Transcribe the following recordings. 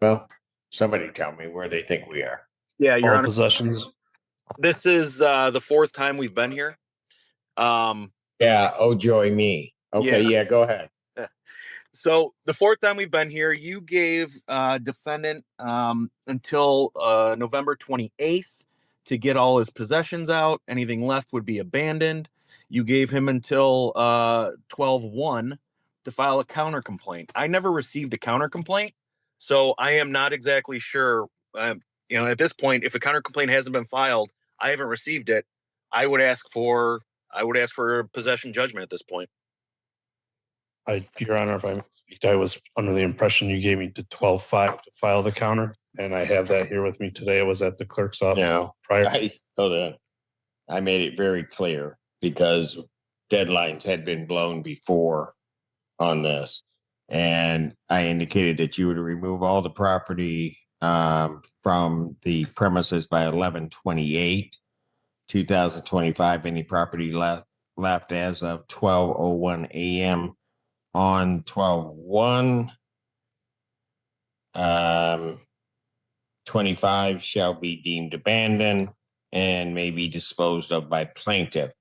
Well, somebody tell me where they think we are. Yeah, Your All Honor. possessions. This is the fourth time we've been here. Yeah. Oh, joy me. Okay. Yeah. Go ahead. So the fourth time we've been here, you gave defendant until November 28th to get all his possessions out. Anything left would be abandoned. You gave him until 12/1 to file a counter complaint. I never received a counter complaint, so I am not exactly sure. At this point, if a counter complaint hasn't been filed, I haven't received it. I would ask for a possession judgment at this point. Your Honor, if I was under the impression you gave me to 12/5 to file the counter, and I have that here with me today. I was at the clerk's office prior. Hold on. I made it very clear because deadlines had been blown before on this, and I indicated that you were to remove all the property from the premises by 11/28/2025. Any property left as of 12:01 a.m. on 12/1 25 shall be deemed abandoned and may be disposed of by plaintiff.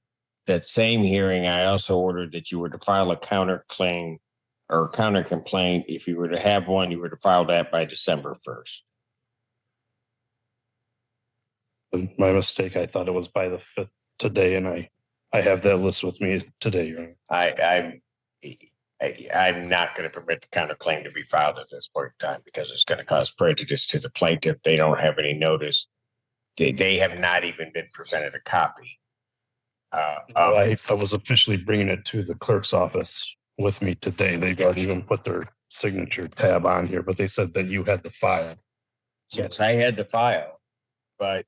That same hearing, I also ordered that you were to file a counterclaim or counter complaint. If you were to have one, you were to file that by December 1st. My mistake. I thought it was by the 5th today, and I have that list with me today, Your Honor. I'm not going to permit the counterclaim to be filed at this point in time because it's going to cause prejudice to the plaintiff. They don't have any notice. They have not even been presented a copy. I was officially bringing it to the clerk's office with me today. They've already even put their signature tab on here, but they said that you had the file. Yes, I had the file, but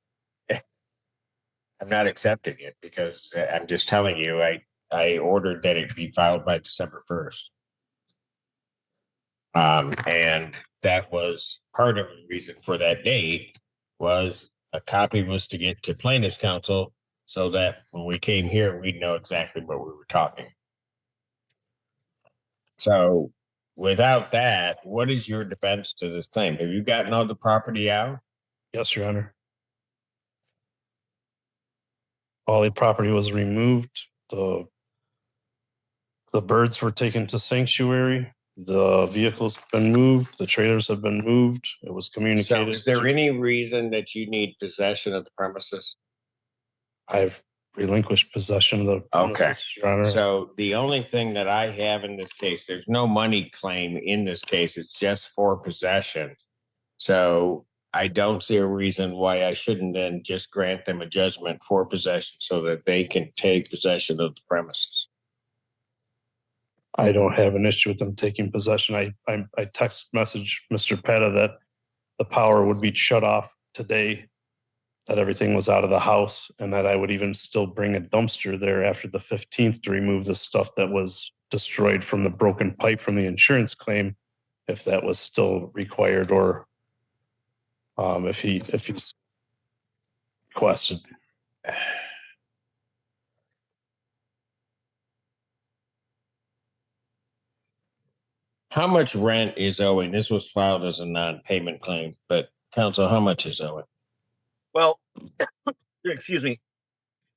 I'm not accepting it because I'm just telling you, I ordered that it be filed by December 1st. And that was part of the reason for that date was a copy was to get to plaintiff's counsel so that when we came here, we'd know exactly what we were talking. So without that, what is your defense to this claim? Have you gotten all the property out? Yes, Your Honor. All the property was removed. The birds were taken to sanctuary. The vehicles have been moved. The trailers have been moved. It was communicated. So is there any reason that you need possession of the premises? I've relinquished possession of the premises, Your Honor. So the only thing that I have in this case, there's no money claim in this case. It's just for possession. So I don't see a reason why I shouldn't then just grant them a judgment for possession so that they can take possession of the premises. I don't have an issue with them taking possession. I text message Mr. Petta that the power would be shut off today, that everything was out of the house, and that I would even still bring a dumpster there after the 15th to remove the stuff that was destroyed from the broken pipe from the insurance claim, if that was still required or if he's requested. How much rent is owing? This was filed as a non-payment claim, but counsel, how much is owing? Well, excuse me.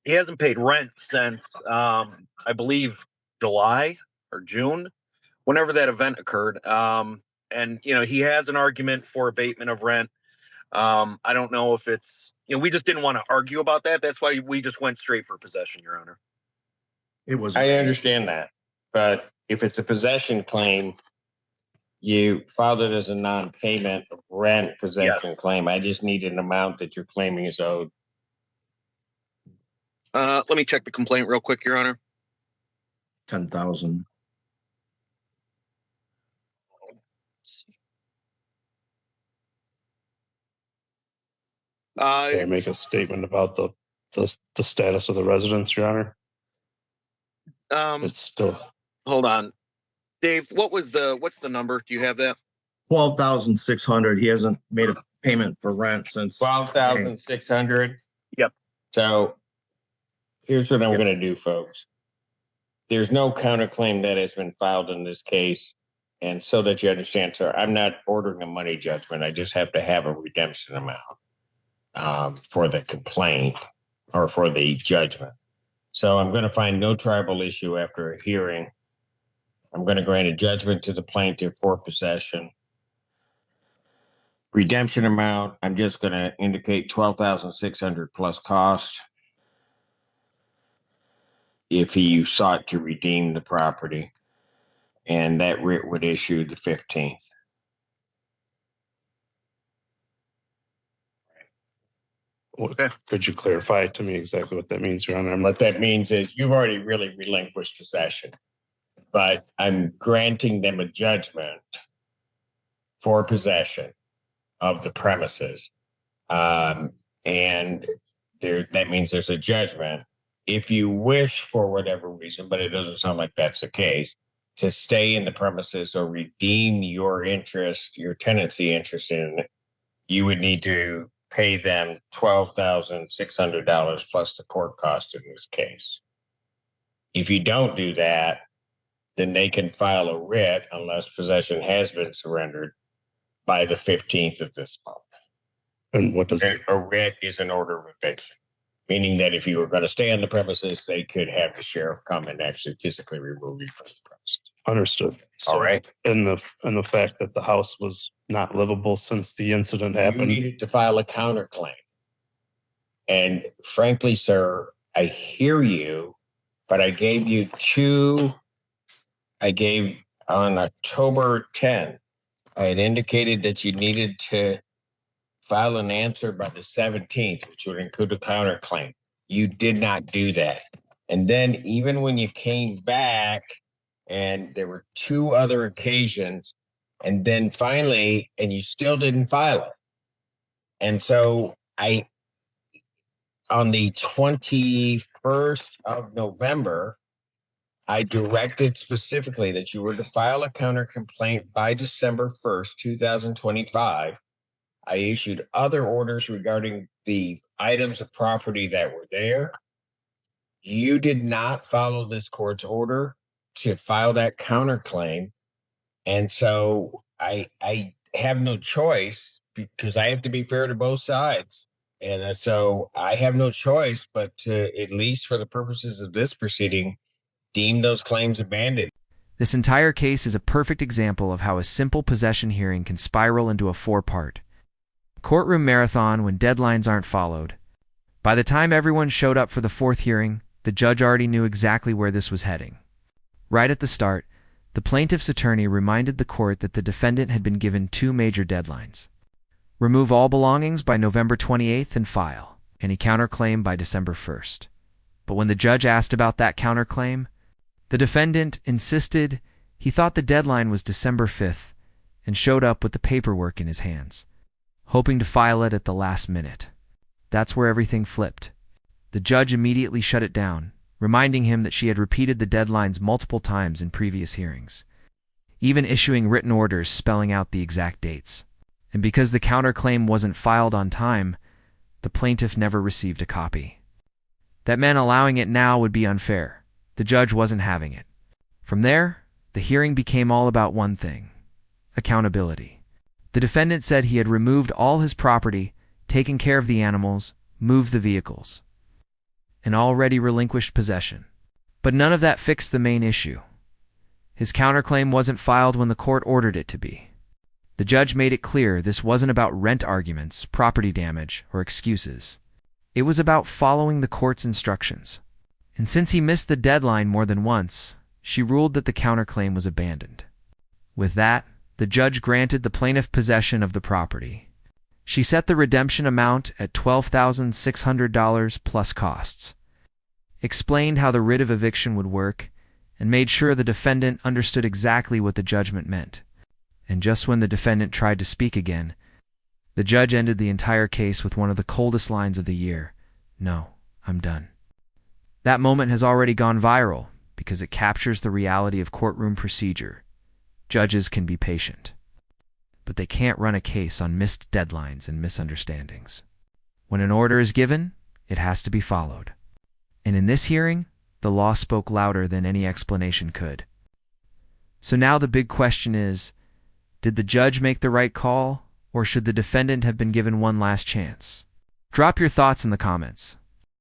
He hasn't paid rent since, I believe, July or June, whenever that event occurred. And, he has an argument for abatement of rent. I don't know if it's, we just didn't want to argue about that. That's why we just went straight for possession, Your Honor. I understand that. But if it's a possession claim, you filed it as a non-payment rent possession claim. I just need an amount that you're claiming is owed. Let me check the complaint real quick, Your Honor. $10,000. Can I make a statement about the status of the residence, Your Honor? It's still. Hold on, Dave. What's the number? Do you have that? 12,600. He hasn't made a payment for rent since 12,600. Yep. So here's what I'm going to do, folks. There's no counterclaim that has been filed in this case, And so that you understand, sir, I'm not ordering a money judgment. I just have to have a redemption amount for the complaint or for the judgment. So I'm going to find no tribal issue after a hearing. I'm going to grant a judgment to the plaintiff for possession. Redemption amount, I'm just going to indicate $12,600 plus cost if he sought to redeem the property, and that writ would issue the 15th. Could you clarify to me exactly what that means, Your Honor? What that means is you've already really relinquished possession, but I'm granting them a judgment for possession of the premises. And that means there's a judgment. If you wish, for whatever reason, but it doesn't sound like that's the case, to stay in the premises or redeem your interest, your tenancy interest in it, you would need to pay them $12,600 plus the court cost in this case. If you don't do that, then they can file a writ unless possession has been surrendered by the 15th of this month. And what does a writ is an order of eviction, meaning that if you were going to stay on the premises, they could have the sheriff come and actually physically remove you from the premises. Understood. So, all right. And the fact that the house was not livable since the incident You happened. needed to file a counterclaim. And frankly, sir, I hear you, but I gave you on October 10th, I had indicated that you needed to file an answer by the 17th, which would include a counterclaim. You did not do that. And then even when you came back, and there were 2 other occasions, and then finally, and you still didn't file it. And so on the 21st of November, I directed specifically that you were to file a counter complaint by December 1st, 2025. I issued other orders regarding the items of property that were there. You did not follow this court's order to file that counterclaim. And so I have no choice, because I have to be fair to both sides. And so I have no choice but to, at least for the purposes of this proceeding, deem those claims abandoned. This entire case is a perfect example of how a simple possession hearing can spiral into a 4-part courtroom marathon when deadlines aren't followed. By the time everyone showed up for the 4th hearing, the judge already knew exactly where this was heading. Right at the start, the plaintiff's attorney reminded the court that the defendant had been given 2 major deadlines: remove all belongings by November 28th and file any counterclaim by December 1st. But when the judge asked about that counterclaim, the defendant insisted he thought the deadline was December 5th and showed up with the paperwork in his hands, hoping to file it at the last minute. That's where everything flipped. The judge immediately shut it down, reminding him that she had repeated the deadlines multiple times in previous hearings, even issuing written orders spelling out the exact dates. And because the counterclaim wasn't filed on time, the plaintiff never received a copy. That meant allowing it now would be unfair. The judge wasn't having it. From there, the hearing became all about one thing: accountability. The defendant said he had removed all his property, taken care of the animals, moved the vehicles, and already relinquished possession. But none of that fixed the main issue. His counterclaim wasn't filed when the court ordered it to be. The judge made it clear this wasn't about rent arguments, property damage, or excuses. It was about following the court's instructions. And since he missed the deadline more than once, she ruled that the counterclaim was abandoned. With that, the judge granted the plaintiff possession of the property. She set the redemption amount at $12,600 plus costs, explained how the writ of eviction would work, and made sure the defendant understood exactly what the judgment meant. And just when the defendant tried to speak again, the judge ended the entire case with one of the coldest lines of the year: "No, I'm done." That moment has already gone viral because it captures the reality of courtroom procedure. Judges can be patient, but they can't run a case on missed deadlines and misunderstandings. When an order is given, it has to be followed. And in this hearing, the law spoke louder than any explanation could. So now the big question is, did the judge make the right call, or should the defendant have been given one last chance? Drop your thoughts in the comments.